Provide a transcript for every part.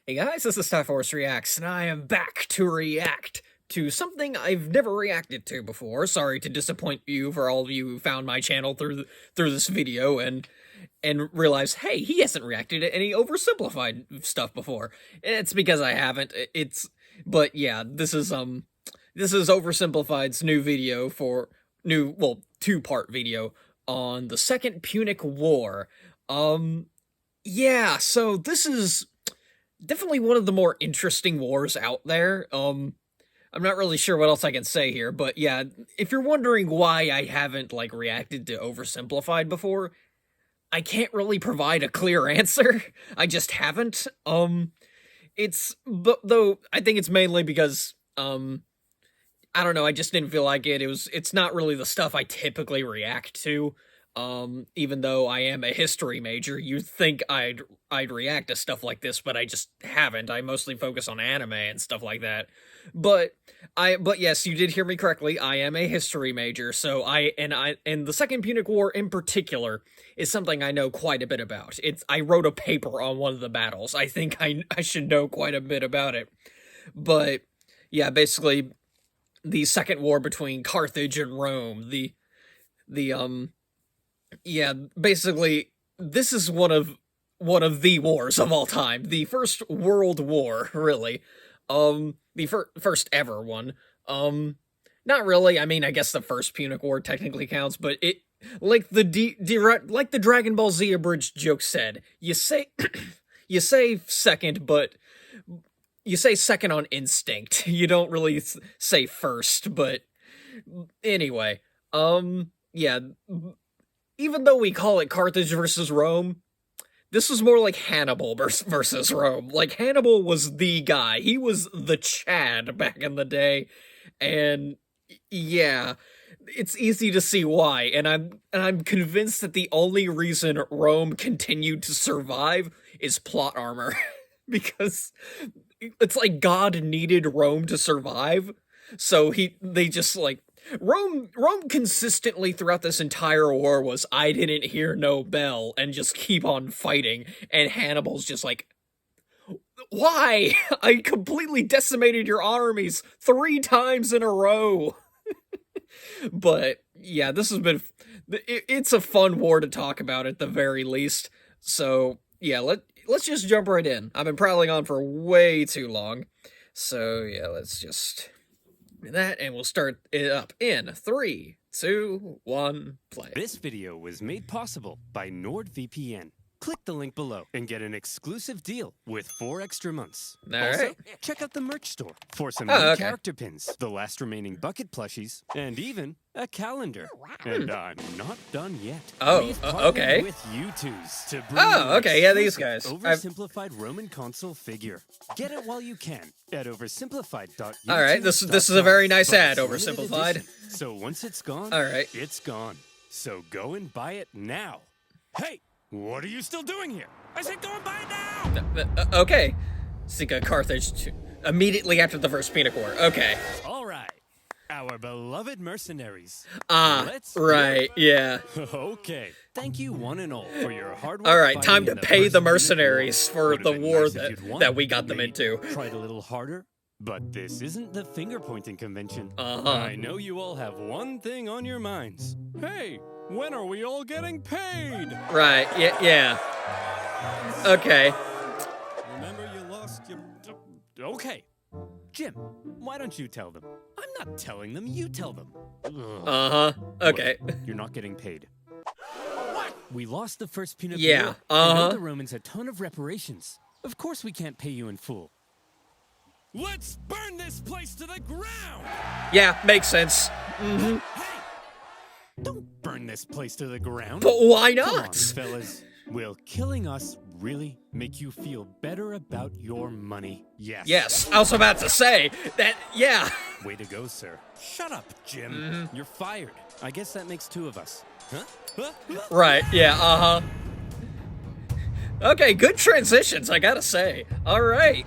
Hey guys, this is Force Reacts, and I am back to react to something I've never reacted to before. Sorry to disappoint you for all of you who found my channel through this video and realized, hey, he hasn't reacted to any oversimplified stuff before. It's because I haven't. But yeah, this is Oversimplified's new video two-part video on the Second Punic War. Yeah, so this is definitely one of the more interesting wars out there. I'm not really sure what else I can say here, but yeah, if you're wondering why I haven't, reacted to Oversimplified before, I can't really provide a clear answer. I just haven't. Though I think it's mainly because, I don't know, I just didn't feel like it. It's not really the stuff I typically react to. Even though I am a history major, you'd think I'd react to stuff like this, but I just haven't. I mostly focus on anime and stuff like that. But yes, you did hear me correctly. I am a history major, so and the Second Punic War in particular is something I know quite a bit about. I wrote a paper on one of the battles. I think I should know quite a bit about it. But yeah, basically the second war between Carthage and Rome, yeah, basically, this is one of the wars of all time. The First World War, really. The first ever one. Not really. I mean, I guess the First Punic War technically counts, but like the Dragon Ball Z abridged joke said, you say second, but you say second on instinct. You don't really say first, but anyway. Yeah. Even though we call it Carthage versus Rome, this was more like Hannibal versus Rome. Like, Hannibal was the guy. He was the Chad back in the day. And yeah, it's easy to see why. And I'm convinced that the only reason Rome continued to survive is plot armor. Because it's like God needed Rome to survive. So they just Rome consistently throughout this entire war was, I didn't hear no bell, and just keep on fighting, and Hannibal's just like, why? I completely decimated your armies 3 times in a row. But yeah, it's a fun war to talk about at the very least. So yeah, let's just jump right in. I've been prattling on for way too long. So yeah, let's just that, and we'll start it up in 3, 2, 1, play. This video was made possible by NordVPN. Click the link below and get an exclusive deal with 4 extra months. Also, check out the merch store for some new character pins, the last remaining bucket plushies, and even a calendar. And I'm not done yet. Okay. With U2s to bring yeah, these guys. Oversimplified Roman consul figure. Get it while you can at oversimplified.youtube.com. All right, this is a very nice ad, Oversimplified. So once it's gone, it's gone. So go and buy it now. Hey! What are you still doing here? I said go and buy it now! Okay. Sika Carthage immediately after the First Punic War. Okay. All right. Our beloved mercenaries. Yeah. Okay. Thank you one and all for your hard work. All right, time to pay the mercenaries for the war that we got them into. Tried a little harder, but this isn't the finger-pointing convention. I know you all have one thing on your minds. Hey! When are we all getting paid? Right, yeah. Okay. Remember you lost your... Okay. Jim, why don't you tell them? I'm not telling them, you tell them. Okay. Look, you're not getting paid. What? We lost the First Punic War. And owed the Romans a ton of reparations. Of course we can't pay you in full. Let's burn this place to the ground! Yeah, makes sense. Hey! Don't burn this place to the ground. But why not? Come on, fellas. Will killing us really make you feel better about your money? Yes. Yes, I was about to say that, yeah. Way to go, sir. Shut up, Jim. You're fired. I guess that makes 2 of us. Huh? Right, yeah, Okay, good transitions, I gotta say. All right.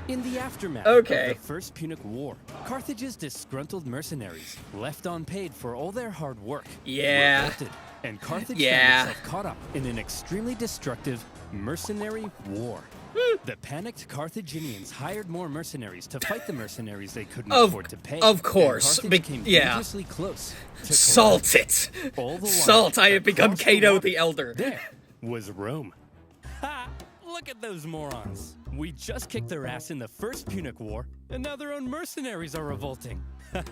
In the aftermath of the First Punic War, Carthage's disgruntled mercenaries, left unpaid for all their hard work, were arrested, and Carthage found itself caught up in an extremely destructive mercenary war. The panicked Carthaginians hired more mercenaries to fight the mercenaries they couldn't afford to pay. Of course. Dangerously close. Salt it. Salt, I have become Cato the Elder. There was Rome. Ha! Look at those morons. We just kicked their ass in the first Punic War, and now their own mercenaries are revolting.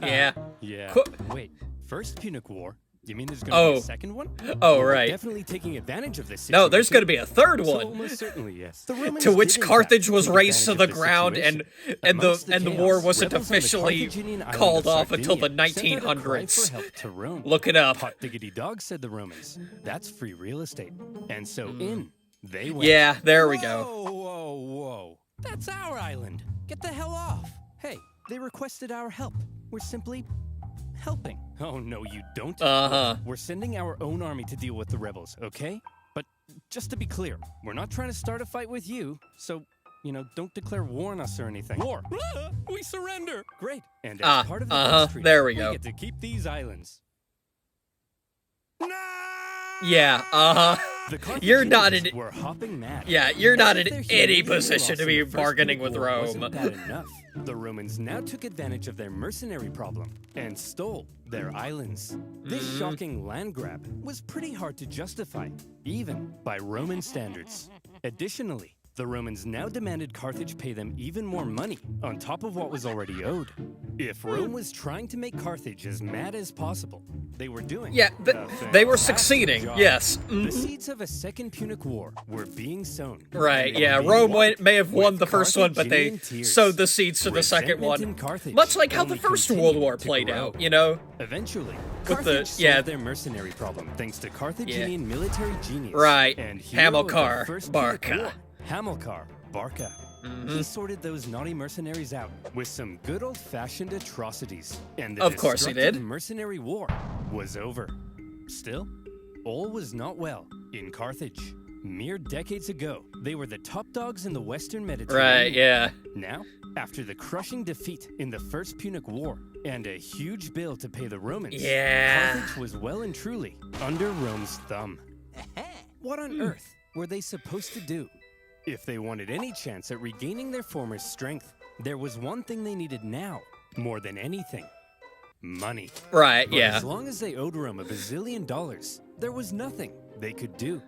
Yeah. Yeah. Wait, first Punic War? You mean there's gonna be a second one? Oh, right. Definitely taking advantage of this situation. No, there's gonna be a third one. So almost certainly, yes. To which Carthage was razed to the ground, and the war wasn't officially called off until the 1900s. Look it up. Hot diggity dog, said the Romans. That's free real estate. And so in they went. Yeah, there we go. Whoa. That's our island. Get the hell off. Hey, they requested our help. We're simply helping. Oh, no, you don't. We're sending our own army to deal with the rebels, okay? But just to be clear, we're not trying to start a fight with you, so, don't declare war on us or anything. War! We surrender! Great. And as part of the treaty, there we go. We get to keep these islands. No! Yeah, You're not in. We're hopping mad. Yeah, you're not in any position to be bargaining with Rome. Wasn't bad enough. The Romans now took advantage of their mercenary problem and stole their islands. This shocking land grab was pretty hard to justify, even by Roman standards. Additionally, the Romans now demanded Carthage pay them even more money on top of what was already owed. If Rome was trying to make Carthage as mad as possible, they were doing they were succeeding, job. yes. The seeds of a second Punic War were being sown. Right, yeah, Rome may have won the first one, but they sowed the seeds to the second one. Much like how the First World War played out, Eventually, with solved their mercenary problem thanks to Carthaginian military genius. Right, And Hamilcar Barca. Hamilcar Barca. He sorted those naughty mercenaries out with some good old-fashioned atrocities. And the of course he did. mercenary war was over. Still, all was not well in Carthage. Mere decades ago, they were the top dogs in the Western Mediterranean. Right, yeah. Now, after the crushing defeat in the First Punic War and a huge bill to pay the Romans, Carthage was well and truly under Rome's thumb. What on earth were they supposed to do? If they wanted any chance at regaining their former strength, there was one thing they needed now, more than anything. Money. Right, But as long as they owed Rome $1 bazillion, there was nothing they could do.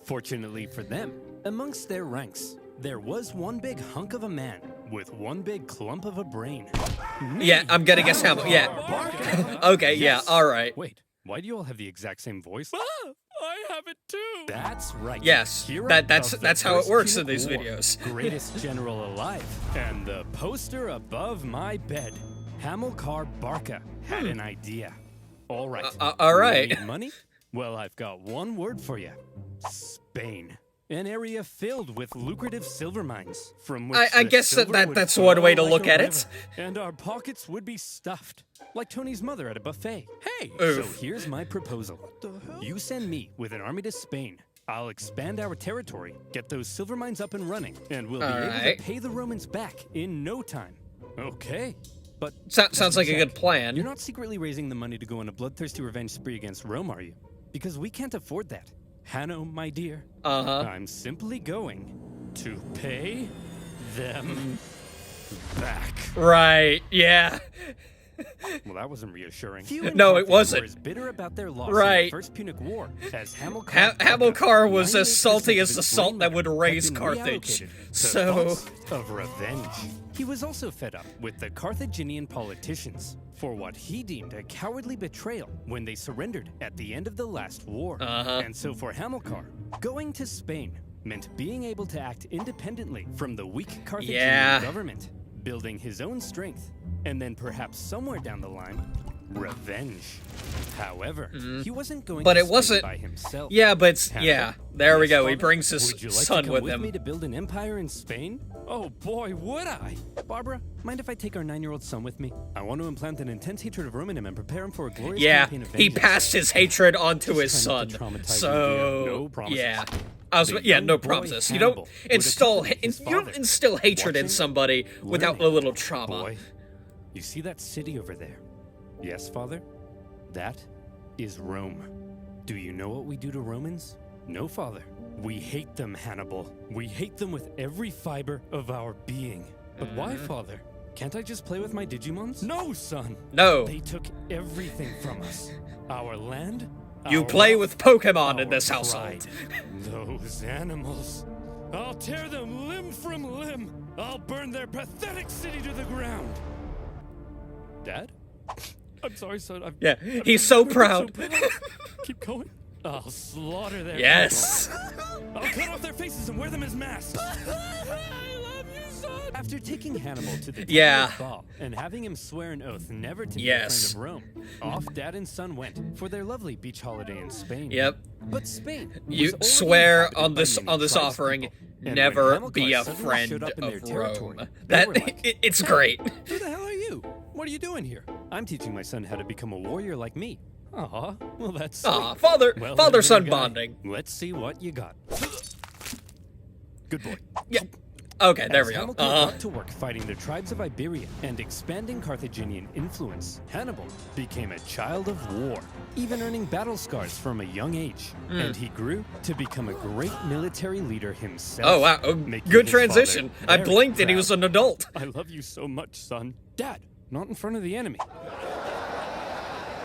Fortunately for them, amongst their ranks, there was one big hunk of a man with one big clump of a brain. Yeah, I'm gonna guess Hamilcar. Yeah. Okay, Yes. yeah, alright. Wait, why do you all have the exact same voice? I have it too. That's right. Yes, Hero that's of the how it First works in Punic these War, videos. Greatest general alive, and the poster above my bed. Hamilcar Barca had an idea. All right. All right. You need money? Well, I've got one word for you. Spain. An area filled with lucrative silver mines, from which I guess that's one way to look at it. And our pockets would be stuffed, like Tony's mother at a buffet. Hey, Oof. so here's my proposal. What the hell? You send me with an army to Spain. I'll expand our territory, get those silver mines up and running, and we'll be able to pay the Romans back in no time. Okay. But sounds like a good plan. You're not secretly raising the money to go on a bloodthirsty revenge spree against Rome, are you? Because we can't afford that. Hanno, my dear. I'm simply going to pay them back. Right, yeah. Well, that wasn't reassuring. No, it wasn't. Were as bitter about their loss Right. in the First Punic War as Hamilcar. Hamilcar was as 98% salty of as his the salt that would brain raise had been Carthage. reallocated to So, thoughts of revenge. He was also fed up with the Carthaginian politicians for what he deemed a cowardly betrayal when they surrendered at the end of the last war. And so for Hamilcar, going to Spain meant being able to act independently from the weak Carthaginian government, building his own strength, and then perhaps somewhere down the line, revenge. However, he wasn't going but to it Spain wasn't. by himself. Yeah, but Hamilcar, there we yes, go. He father? brings his Would you like son to come with with him. me to build an empire in Spain? Oh boy, would I! Barbara, mind if I take our 9-year-old son with me? I want to implant an intense hatred of Rome in him and prepare him for a glorious campaign of vengeance. He passed his hatred onto his Just son. trying not to traumatize So, you, dear. No promises. no boy promises. You Hannibal don't would instill accompany his you don't father, instill hatred in watching, somebody without a learning. little trauma. Boy, you see that city over there? Yes, father? That is Rome. Do you know what we do to Romans? No, father. We hate them, Hannibal. We hate them with every fiber of our being. But why, father? Can't I just play with my Digimons? No, son. No. They took everything from us. Our land. You our play wealth, with Pokemon our in this pride. household. Those animals. I'll tear them limb from limb. I'll burn their pathetic city to the ground. Dad? I'm sorry, son. He's so proud. Keep going. I'll slaughter their Yes. people. I'll cut off their faces and wear them as masks. I love you, son. After taking Hannibal to the ball and having him swear an oath never to be a friend of Rome, off Dad and son went for their lovely beach holiday in Spain. Yep. But Spain. You swear on this offering, never be a friend of Rome. It's great. Who the hell are you? What are you doing here? I'm teaching my son how to become a warrior like me. Aw, well that's sweet. Father-son bonding. Let's see what you got. Good boy. Yeah. Okay, there we go. Hamilcar got to work fighting the tribes of Iberia and expanding Carthaginian influence, Hannibal became a child of war, even earning battle scars from a young age. And he grew to become a great military leader himself. Oh, wow. Good transition. I blinked and he was an adult. I love you so much, son. Dad, not in front of the enemy.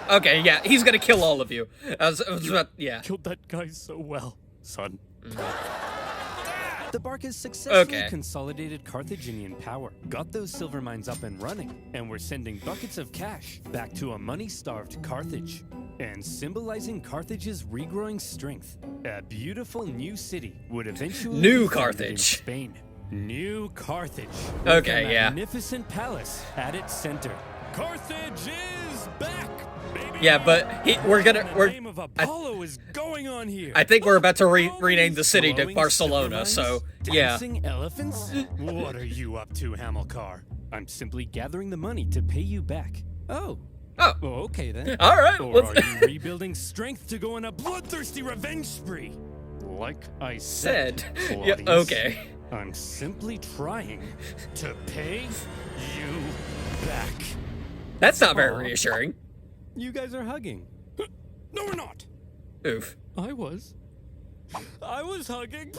Okay, yeah, he's gonna kill all of you. Killed that guy so well, son. The Barcas successfully consolidated Carthaginian power, got those silver mines up and running, and were sending buckets of cash back to a money-starved Carthage. And symbolizing Carthage's regrowing strength, a beautiful new city would eventually New be Carthage. in Spain. New Carthage. Okay, with a yeah. magnificent palace at its center. Carthage is back, baby. Yeah, but The name of Apollo is going on here. I think we're about to rename the city to Barcelona. So yeah. Dancing elephants? What are you up to, Hamilcar? I'm simply gathering the money to pay you back. Oh. Oh. Well, okay then. All right. Or are you rebuilding strength to go on a bloodthirsty revenge spree? Like I said. Yeah, okay. I'm simply trying to pay you back. That's not very reassuring. You guys are hugging. No, we're not. Oof. I was hugging.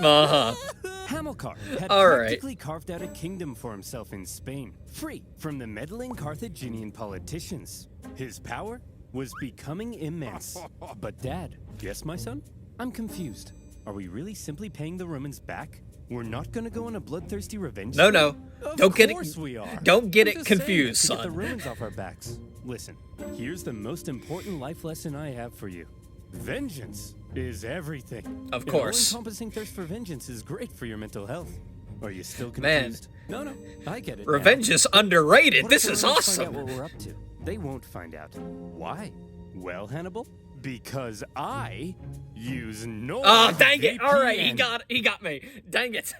Hamilcar had practically carved out a kingdom for himself in Spain, free from the meddling Carthaginian politicians. His power was becoming immense. But Dad, yes, my son? I'm confused. Are we really simply paying the Romans back? We're not gonna go on a bloodthirsty revenge? No. Don't get it I'm confused, just saying, to son. get the Romans off our backs. Listen, here's the most important life lesson I have for you. Vengeance is everything. Of course. An all-encompassing thirst for vengeance is great for your mental health. Are you still confused? Man. No, I get it. Revenge is underrated. What This if is the Romans find out awesome. what we're up to? They won't find out. Why? Well, Hannibal, because I use no. Oh, dang it! All right, he got me. Dang it.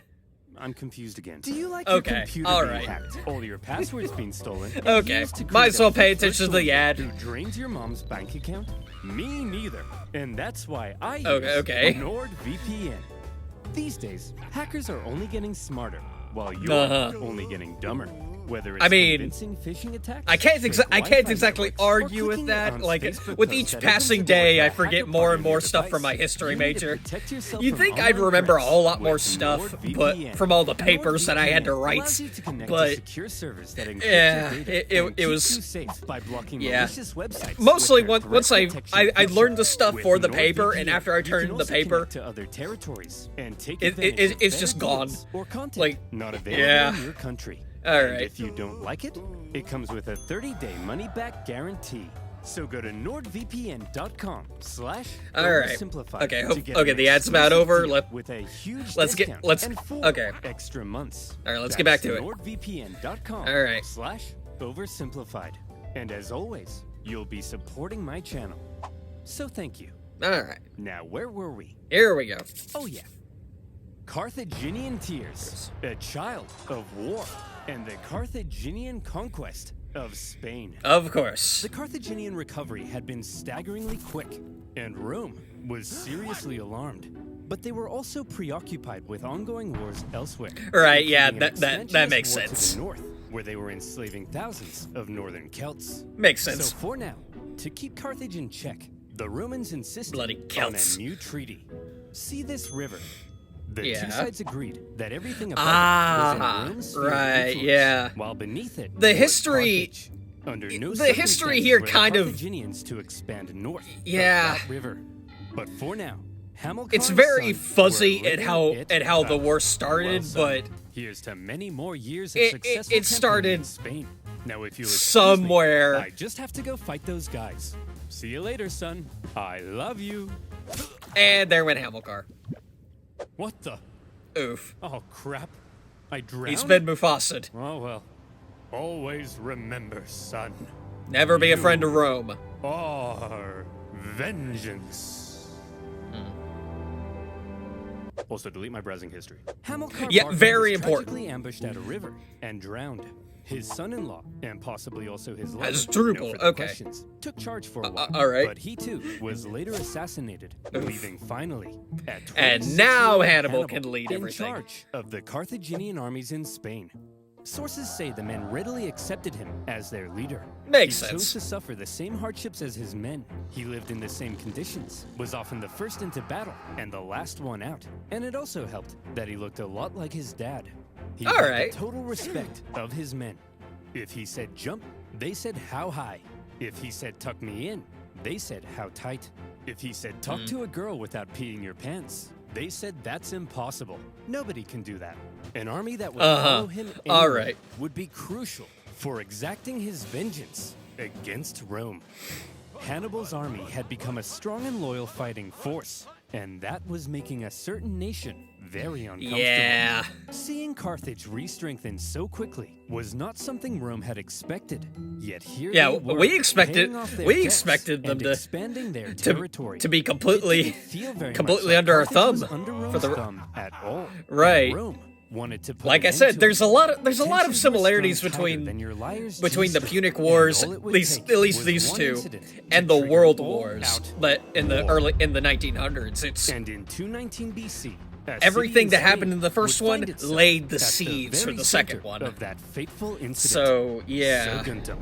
I'm confused again. Do you like your computer being hacked? All your passwords being stolen? Okay, might as well pay attention to the ad. Who drains your mom's bank account? Me neither. And that's why I use NordVPN. These days, hackers are only getting smarter, while you're only getting dumber. Whether it's convincing phishing attacks, I can't exactly argue with that. Like, with each passing day, I forget more and more stuff from my history major. You'd think I'd remember a whole lot more stuff, but from all the papers that I had to write. But yeah, it was mostly once I learned the stuff for the paper, and after I turned the paper, it's just gone. Like, yeah. Alright. And if you don't like it, it comes with a 30-day money-back guarantee. So go to nordvpn.com/OverSimplified. Okay, the ad's about over. With a huge extra months. Alright, let's get back to it. nordvpn.com/OverSimplified. And as always, you'll be supporting my channel. So thank you. Alright. Now, where were we? Here we go. Oh yeah. Carthaginian tears, a child of war, and the Carthaginian conquest of Spain. Of course. The Carthaginian recovery had been staggeringly quick, and Rome was seriously alarmed. But they were also preoccupied with ongoing wars elsewhere. Right, yeah, that makes sense. To the north, where they were enslaving thousands of northern Celts. Makes sense. So for now, to keep Carthage in check, the Romans insisted Bloody on Celts. a new treaty. See this river? The Yeah. two sides agreed that everything above it was in Rome's sphere of right, influence, yeah. while beneath it The was history- Carthage. Under no the history here circumstances were kind the of- Carthaginians to expand north Yeah. of that river. But for now, Hamilcar It's very fuzzy at how the war well, started, son, but here's to many more years of it successful campaigning started in Spain. Now, if you'll excuse somewhere. me, I just have to go fight those guys. See you later, son. I love you. And there went Hamilcar. What the? Oof. Oh crap! I drowned. He's been Mufasa'd. Oh well. Always remember, son. Never be a friend of Rome. Our vengeance. Also, delete my browsing history. Hamilcar Yeah, Barca very was important. tragically ambushed at a river and drowned. His son-in-law, and possibly also his lover, Hasdrubal, no further okay. questions, took charge for a while. all right. But he too was later assassinated, leaving finally at And 26 now year-old Hannibal can lead in everything. charge of the Carthaginian armies in Spain. Sources say the men readily accepted him as their leader. Makes He sense. chose to suffer the same hardships as his men. He lived in the same conditions, was often the first into battle and the last one out. And it also helped that he looked a lot like his dad. He All had right. the total respect of his men. If he said jump, they said how high. If he said tuck me in, they said how tight. If he said talk to a girl without peeing your pants, they said that's impossible. Nobody can do that. An army that would follow him All anywhere right. would be crucial for exacting his vengeance against Rome. Hannibal's army had become a strong and loyal fighting force, and that was making a certain nation very uncomfortable. Yeah. Seeing Carthage re-strengthen so quickly was not something Rome had expected. Yet here Yeah, they were, we expected paying off their we debts expected them and to expanding their territory. to be It completely didn't feel very completely much like under our Carthage was thumb under Rome's for the thumb at all. Right. Rome wanted to put Like an I end said, to there's it. a lot of Tensions were similarities strung tighter between than your liar's the G-string, Punic and Wars, all it at would least take was these one two, incident to and the trigger World all Wars. out But in the war. in the 1900s, it's And in 219 BC, a everything city in that happened Spain in the first would one find itself laid the at seeds for very the second center one. of that fateful incident. So yeah. Saguntum.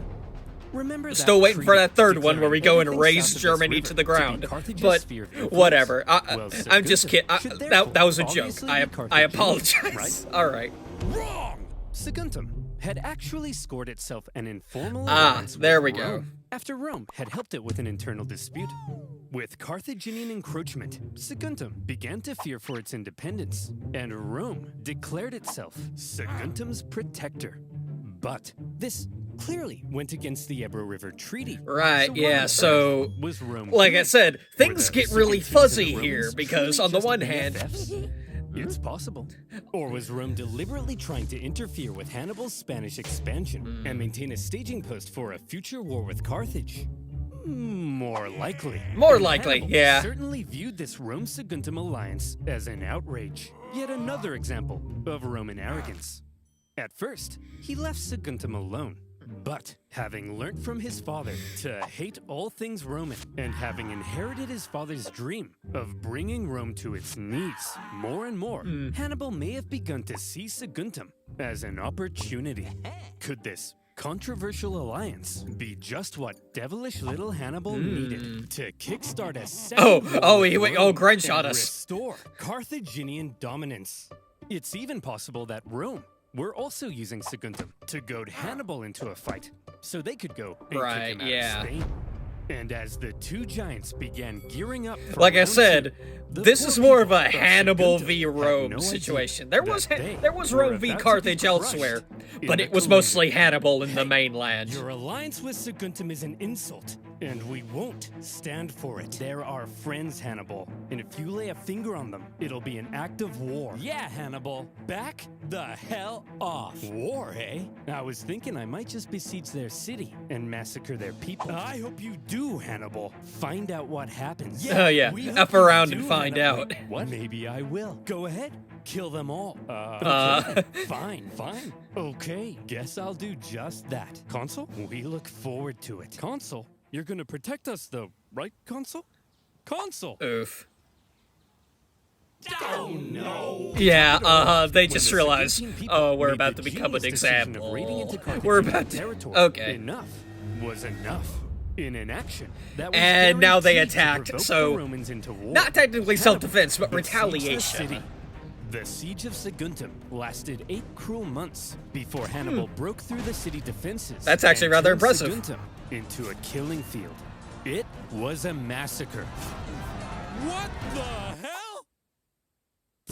Remember Still that waiting for treaty that third one where we go and declaring raze everything south of this Germany river to the ground. be Carthage's But sphere of influence? whatever. Well, I'm just Saguntum kidding. should That was a therefore joke. obviously I be Carthaginian, apologize. right? All right. Wrong! Saguntum had actually scored itself an informal Ah, alliance there with we go. Rome, after Rome had helped it with an internal dispute. With Carthaginian encroachment, Saguntum began to fear for its independence, and Rome declared itself Saguntum's protector. But this clearly went against the Ebro River Treaty. Right, So what yeah, on so, earth was Rome like I doing? said, Were things the get really Saguntines fuzzy and the here Romans because truly on the just one hand, BFFs? It's possible. Or was Rome deliberately trying to interfere with Hannibal's Spanish expansion and maintain a staging post for a future war with Carthage? More likely. More And likely, Hannibal yeah. certainly viewed this Rome-Saguntum alliance as an outrage. Yet another example of Roman arrogance. At first, he left Saguntum alone. But having learnt from his father to hate all things Roman, and having inherited his father's dream of bringing Rome to its knees more and more, Hannibal may have begun to see Saguntum as an opportunity. Could this controversial alliance be just what devilish little Hannibal needed to kickstart a second war with Rome Gren shot and us. restore Carthaginian dominance? It's even possible that Rome were also using Saguntum to goad Hannibal into a fight, so they could go and Right, kick him out yeah. of Spain. And as the two giants began gearing up for like I round said, two, the this poor is more of people a of Hannibal Saguntum v. had Rome no idea situation. There was that they Rome were v. about to be Carthage crushed elsewhere, in but the it was collision. mostly Hannibal in the mainland. Your alliance with Saguntum is an insult, and we won't stand for it. They're our friends, Hannibal, and if you lay a finger on them, it'll be an act of war. Yeah, Hannibal, back the hell off. War, eh? I was thinking I might just besiege their city and massacre their people. I hope you do, Hannibal. Find out what happens. Oh, yeah. we F hope you around do, and find Hannibal. out. What? Maybe I will. Go ahead. Kill them all. Fine. Okay, guess I'll do just that. Consul, we look forward to it. Consul, you're gonna protect us though, right, Consul? Consul! Oof. Oh no! Yeah, they When just the realized, Saguntine people oh, we're made about the to become an genius decision of example. raiding into We're Carthaginian about to... territory, Okay. Enough was enough. In an action that was and now they guaranteed to attacked, provoke so the Romans into war. not technically self-defense, but besieged the retaliation. city. The siege of Saguntum lasted 8 cruel months before Hannibal broke through the city defenses. That's actually and rather turned impressive. Saguntum into a killing field. It was a massacre. What the hell?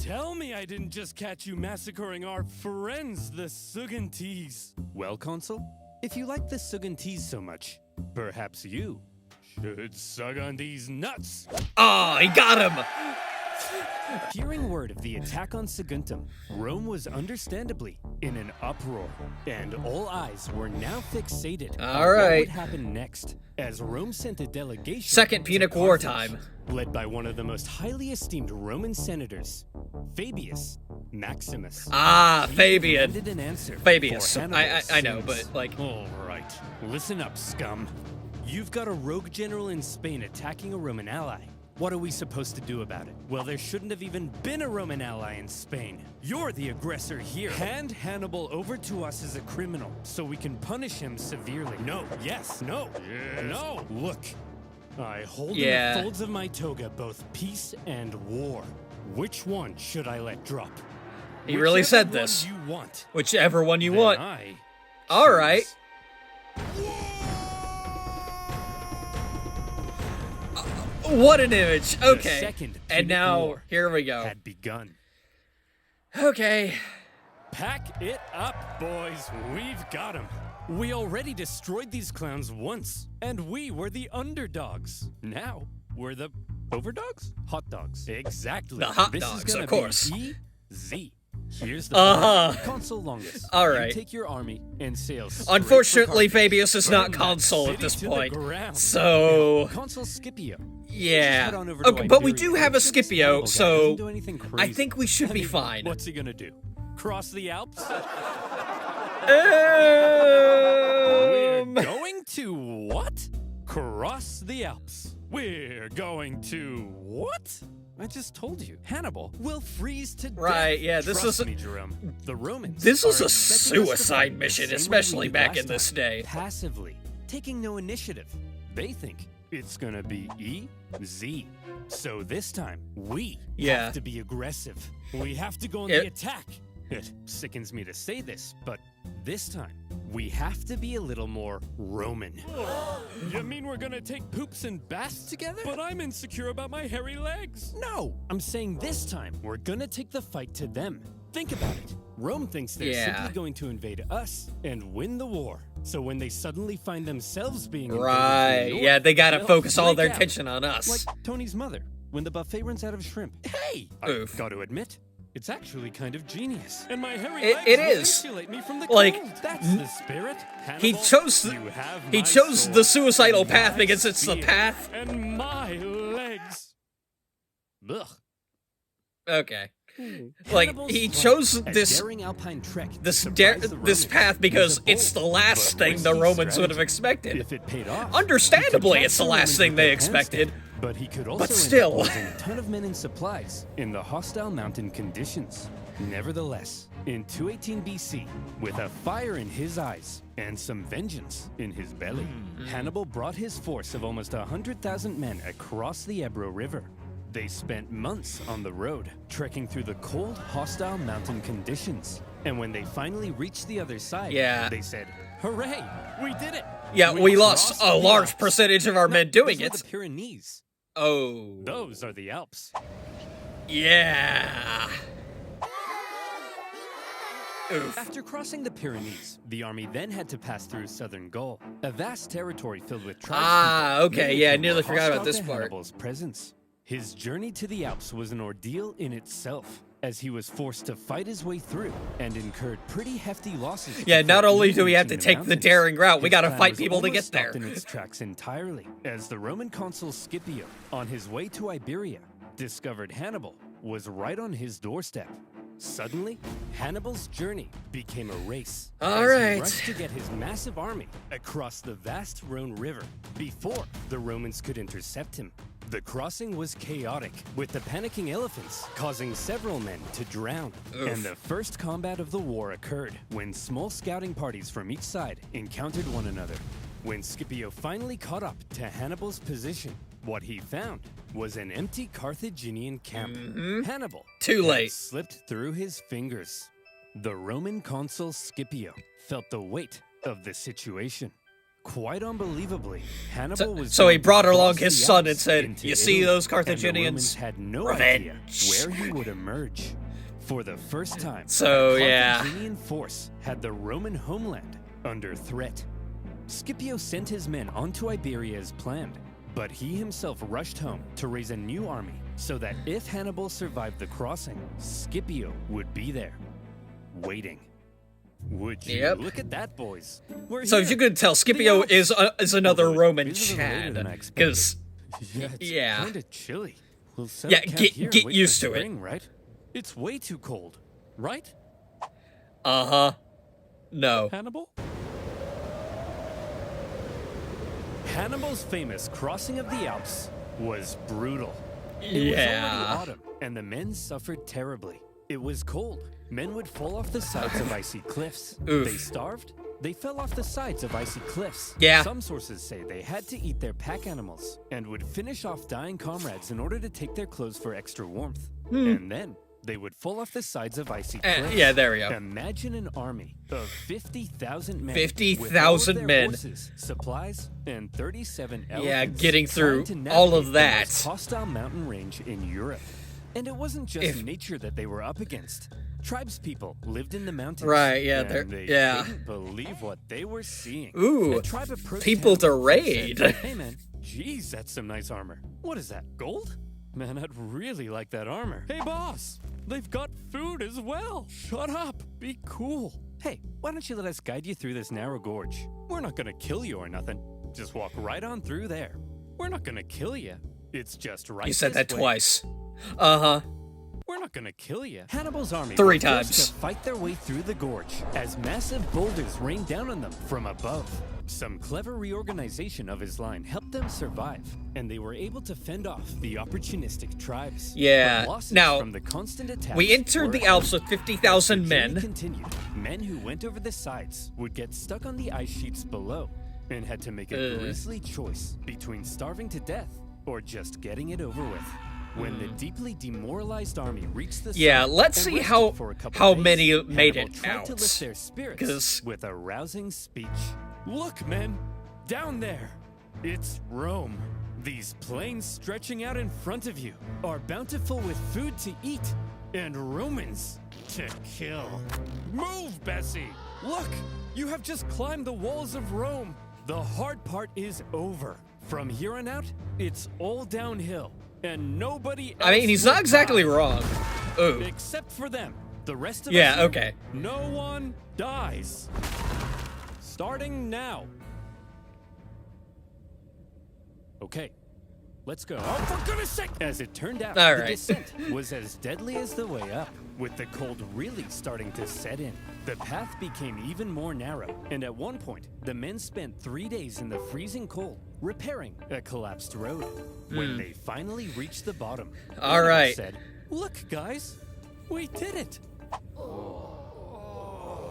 Tell me I didn't just catch you massacring our friends, the Saguntese. Well, Consul, if you like the Saguntese so much, perhaps you should sug on these nuts. Oh, he got him! Hearing word of the attack on Saguntum, Rome was understandably in an uproar, and all eyes were now fixated on what would happen next, as Rome sent a delegation. Second Punic War time. Led by one of the most highly esteemed Roman senators, Fabius Maximus. Ah, He Fabian. demanded an answer Fabius. for Hannibal's I know, sins. but, like... All right, listen up, scum. You've got a rogue general in Spain attacking a Roman ally. What are we supposed to do about it? Well, there shouldn't have even been a Roman ally in Spain. You're the aggressor here. Hand Hannibal over to us as a criminal so we can punish him severely. No, yes, no, no. Look, I hold in the folds of my toga both peace and war. Which one should I let drop? He really said this. You want. Whichever one you Then want. I All right. What an image. Okay. second And Punic now, War here we go. had begun. Okay. Pack it up, boys. We've got him. We already destroyed these clowns once, and we were the underdogs. Now, we're the overdogs? Hot dogs. Exactly. The hot This dogs, is gonna of course. Be easy. Here's the plan. Consul Longus. All you right. take your army and sail straight Unfortunately, for Carthage. Fabius is not Burn that consul at city this to the point. ground. So, Consul Scipio. yeah. Head on over to Okay, but we Iberia. do have a Make sure this Scipio, Hannibal guy so doesn't do anything I crazy. think we should be mean, fine. What's he gonna do? Cross the Alps? We're going to what? Cross the Alps. We're going to what? I just told you, Hannibal will freeze to death. Right, yeah, this Trust is me, Jerome. The Romans. This is are a expecting us to suicide fight the mission, same way we especially did back last in this time. day. Passively, taking no initiative. They think it's gonna be easy. So this time, we have to be aggressive. We have to go on the attack. It sickens me to say this, but this time, we have to be a little more Roman. You mean we're gonna take poops and baths together? But I'm insecure about my hairy legs. No, I'm saying this time, we're gonna take the fight to them. Think about it. Rome thinks they're simply going to invade us and win the war. So when they suddenly find themselves being invaded from the north, yeah, they gotta they'll focus all their freak out. attention on us. Like Tony's mother, when the buffet runs out of shrimp. Hey! I've got to admit, it's actually kind of genius. And my hairy legs it will is. insulate me from the Like, cold. That's the spirit. He Hannibal, chose you have he my chose sword, the suicidal path my because it's the spear, path. and my legs. Ugh. Okay. Like, he chose this this path because it's the last thing the Romans would have expected. If it paid off, Understandably, it's the last thing they expected. But he could also still. end up losing a ton of men and supplies in the hostile mountain conditions. Nevertheless, in 218 BC, with a fire in his eyes and some vengeance in his belly, Hannibal brought his force of almost 100,000 men across the Ebro River. They spent months on the road, trekking through the cold, hostile mountain conditions. And when they finally reached the other side, they said, "Hooray, we did it!" Yeah, we lost a large Alps. percentage of our men doing Those are it. the Pyrenees. Oh. Those are the Alps. Yeah. Oof. After crossing the Pyrenees, the army then had to pass through southern Gaul, a vast territory filled with tribes. Okay, yeah, I nearly forgot about this part. Hannibal's presence. His journey to the Alps was an ordeal in itself, as he was forced to fight his way through and incurred pretty hefty losses. Yeah, not before only even do we have to reaching take the mountains. daring route, we His gotta plan fight was people to almost get there. stopped in its tracks entirely, as the Roman consul Scipio, on his way to Iberia, discovered Hannibal was right on his doorstep. Suddenly, Hannibal's journey became a race. All as right. he rushed to get his massive army across the vast Rhone River before the Romans could intercept him. The crossing was chaotic, with the panicking elephants causing several men to drown. Oof. And the first combat of the war occurred when small scouting parties from each side encountered one another. When Scipio finally caught up to Hannibal's position, what he found was an empty Carthaginian camp. Hannibal Too late. had slipped through his fingers. The Roman consul Scipio felt the weight of the situation. Quite unbelievably, Hannibal was so he brought along across his the son and Alps said, into "You see Italy, those and the Carthaginians? Romans had no Revenge." idea where he would emerge. For the first time, So, a yeah. Carthaginian force had the Roman homeland under threat. Scipio sent his men onto Iberia as planned, but he himself rushed home to raise a new army so that if Hannibal survived the crossing, Scipio would be there, waiting. Would you Yep. look at that, boys? We're So here. as you can tell, Scipio Alps. is another Although Roman it is a little later Chad, than I expected. because Yeah, it's kinda chilly. We'll set Yeah, up camp get- here and get wait used for to it. spring, right? It's way too cold, right? no. Hannibal? Hannibal's famous crossing of the Alps was brutal. It was already Yeah. autumn, and the men suffered terribly. It was cold. Men would fall off the sides of icy cliffs. Oof. They starved. They fell off the sides of icy cliffs. Yeah. Some sources say they had to eat their pack animals and would finish off dying comrades in order to take their clothes for extra warmth. And then they would fall off the sides of icy cliffs. Yeah, there we go. Imagine an army of 50,000 men. 50,000 with all of their men. Horses, supplies, and 37 elephants. Yeah, getting through trying to all of navigate the that. most hostile mountain range in Europe. And it wasn't just nature that they were up against. Tribespeople lived in the mountains. Right, yeah, and they yeah. couldn't believe what they were seeing. Ooh, A tribe approached people to Hannibal and said, raid. "Hey man, geez, that's some nice armor. What is that, gold? Man, I'd really like that armor. Hey boss, they've got food as well. Shut up, be cool. Hey, why don't you let us guide you through this narrow gorge? We're not gonna kill you or nothing. Just walk right on through there. We're not gonna kill you. It's just right You said this that way. twice. We're not gonna kill you. Hannibal's army 3 were forced times. to fight their way through the gorge as massive boulders rained down on them from above. Some clever reorganization of his line helped them survive, and they were able to fend off the opportunistic tribes. Yeah. But losses Now, from the constant attacks We entered were the Alps with 50,000 As the journey men. continued, men who went over the sides would get stuck on the ice sheets below and had to make a grisly choice between starving to death or just getting it over with. When the deeply demoralized army reached the Yeah, summit let's and see rested how- for a couple how days, many made Hannibal it tried out. to lift their spirits 'Cause- with a rousing speech. Look, men, down there, it's Rome. These plains stretching out in front of you are bountiful with food to eat and Romans to kill. Move, Bessie! Look, you have just climbed the walls of Rome. The hard part is over. From here on out, it's all downhill, and nobody else I mean, he's will not exactly die. wrong. Ooh. Except for them. The rest of Yeah, us here, okay. no one dies. Starting now. Okay, let's go. Oh, for goodness sake! As it turned out, All the right. descent was as deadly as the way up, with the cold really starting to set in. The path became even more narrow, and at one point, the men spent 3 days in the freezing cold, repairing a collapsed road. When they finally reached the bottom, All Hannibal right. said, "Look, guys, we did it."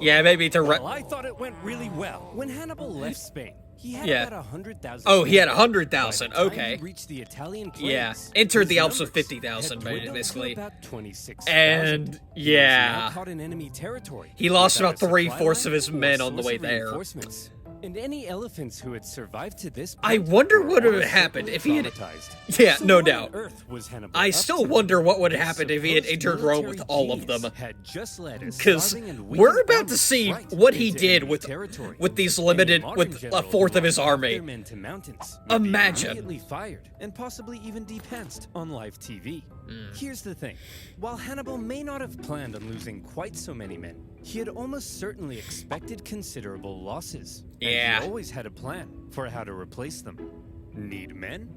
Yeah, maybe to Well, I thought it went really well. When Hannibal left Spain, he had Yeah. about 100,000. Oh, he had men. 100,000, By the time okay. he reached the Italian Yeah, plains, entered the his Alps with numbers 50,000, had dwindled to basically. about 26,000. And, He was yeah. now caught in enemy territory. He lost without about a supply 3/4 of line his or men on the source way of there. reinforcements. And any elephants who had survived to this I point wonder were what would have almost happened certainly if he had- traumatized. Yeah, So no what on doubt. earth was Hannibal I up still to? wonder what would have His happened if he had supposed entered Rome military with all of genius them. had just led a Because starving and we're weakened about army to see right what he into did enemy with territory. these Any limited, modern with a general fourth who of his lost army. their men to mountains would be Imagine. immediately fired and possibly even depanced on live TV. Here's the thing. While Hannibal may not have planned on losing quite so many men, he had almost certainly expected considerable losses. And Yeah. he always had a plan for how to replace them. Need men?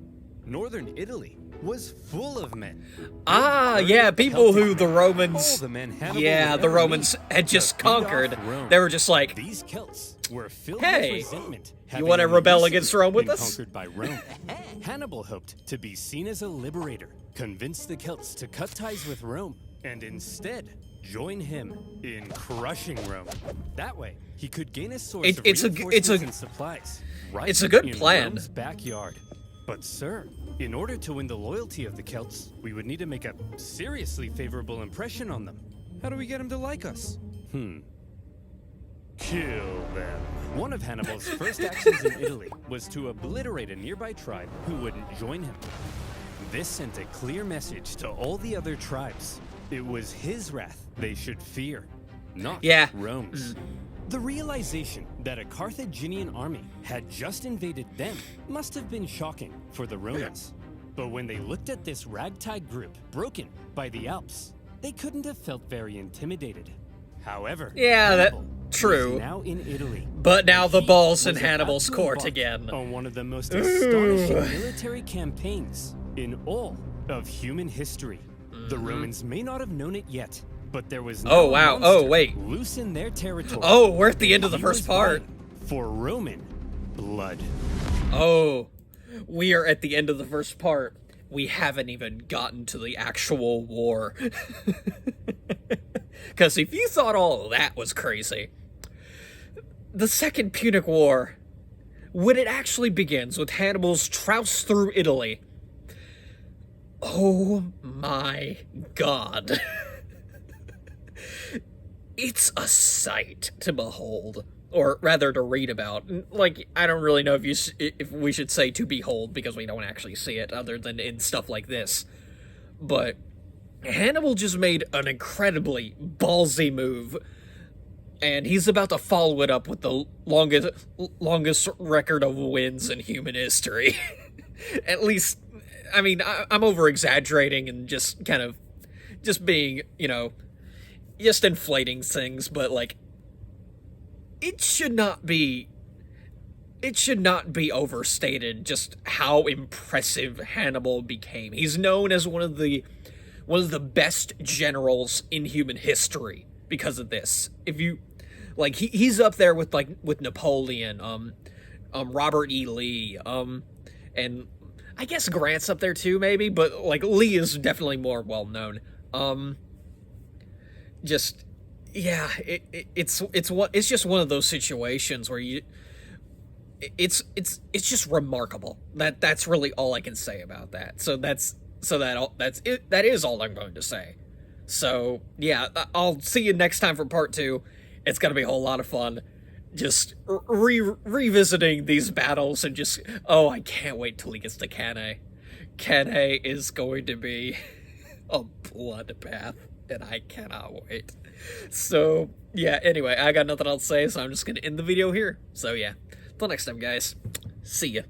Northern Italy was full of men. Ah, Good, yeah, Celtic people who men. the All Romans, the men Hannibal yeah, would the ever Romans need had to just beat off conquered. Rome. They were just like, These Celts were filled Hey, with resentment. you having wanna only rebel recently against Rome with been us? Conquered by Rome. Hannibal hoped to be seen as a liberator, convince the Celts to cut ties with Rome, and instead join him in crushing Rome. That way, he could gain a source of reinforcements and supplies. Right it's a good plan. Rome's backyard. But sir, in order to win the loyalty of the Celts, we would need to make a seriously favorable impression on them. How do we get them to like us? Kill them. One of Hannibal's first actions in Italy was to obliterate a nearby tribe who wouldn't join him. This sent a clear message to all the other tribes. It was his wrath they should fear, not Rome's. The realization that a Carthaginian army had just invaded them must have been shocking for the Romans. But when they looked at this ragtag group broken by the Alps, they couldn't have felt very intimidated. However, true. Now in Italy, but now the ball's in Hannibal's court again. On one of the most astonishing military campaigns in all of human history. The Romans may not have known it yet, but there was no loose in their territory. Oh, we're at the end of the first part. For Roman blood. Oh, we are at the end of the first part. We haven't even gotten to the actual war. Because if you thought all of that was crazy, the Second Punic War, when it actually begins with Hannibal's trouse through Italy, oh my god. It's a sight to behold, or rather to read about. Like, I don't really know if we should say to behold, because we don't actually see it other than in stuff like this. But Hannibal just made an incredibly ballsy move, and he's about to follow it up with the longest record of wins in human history. At least, I mean, I'm over-exaggerating and just kind of just being, just inflating things, but, like, it should not be overstated just how impressive Hannibal became. He's known as one of the best generals in human history because of this. If you, like, he's up there with Napoleon, Robert E. Lee, and I guess Grant's up there too, maybe, but, like, Lee is definitely more well-known. It's just one of those situations where it's just remarkable. That's really all I can say about that. That is all I'm going to say. So, yeah, I'll see you next time for part 2. It's going to be a whole lot of fun. Just revisiting these battles and just, I can't wait till he gets to Cannae. Cannae is going to be a bloodbath, and I cannot wait. So, yeah, anyway, I got nothing else to say, so I'm just going to end the video here. So, yeah, till next time, guys. See ya.